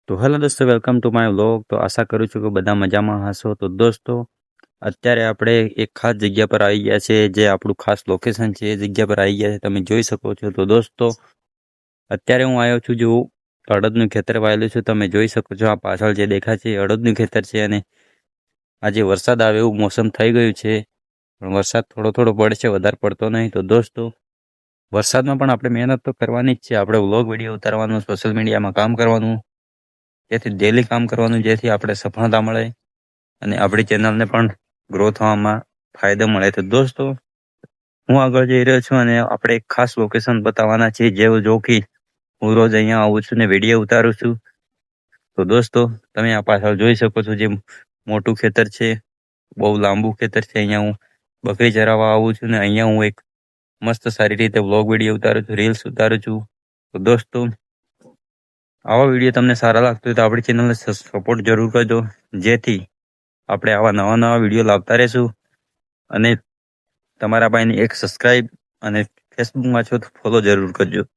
તો હેલો દોસ્તો, welcome to my vlog. તો આશા કરું છું કે બધા મજામાં હશો. તો દોસ્તો, અત્યારે આપણે એક ખાસ જગ્યા પર આવી ગયા છે, જે આપણું ખાસ લોકેશન છે. એ જગ્યા પર આવી ગયા છે, તમે જોઈ શકો છો. તો દોસ્તો, અત્યારે હું આવ્યો છું, જો અડદનું ખેતર વાયેલું છું. તમે જોઈ શકો છો, આ પાછળ જે દેખાય છે અડદનું ખેતર છે. અને આજે વરસાદ આવે એવું મોસમ થઈ ગયું છે, પણ વરસાદ થોડો થોડો પડે છે, વધારે પડતો નહીં. તો દોસ્તો, વરસાદમાં પણ આપણે મહેનત તો કરવાની જ છે. આપણે વ્લોગ વિડીયો ઉતારવાનું, સોશિયલ મીડિયામાં કામ કરવાનું, જેથી ડેલી કામ કરવાનું, જેથી આપણે સફળતા મળે અને આપણી ચેનલને પણ ગ્રો થવામાં ફાયદો મળે. તો દોસ્તો, હું આગળ જઈ રહ્યો છું અને આપણે એક ખાસ લોકેશન બતાવવાના છે, જેવું જો કે હું રોજ અહીંયા આવું છું ને વિડીયો ઉતારું છું. તો દોસ્તો, તમે આ પાછળ જોઈ શકો છો, જે મોટું ખેતર છે, બહુ લાંબુ ખેતર છે. અહીંયા હું બકરી ચરાવવા આવું છું ને અહીંયા હું એક મસ્ત સારી રીતે વ્લોગ વિડીયો ઉતારું છું, રીલ્સ ઉતારું છું. તો દોસ્તો, આવા વિડીયો તમને સારા લાગતો હોય તો આપણી ચેનલને સપોર્ટ જરૂર કરજો, જેથી આપણે આવા નવા નવા વિડીયો લાવતા રહીશું. અને તમારા ભાઈને એક સબસ્ક્રાઈબ અને ફેસબુકમાં છો તો ફોલો જરૂર કરજો.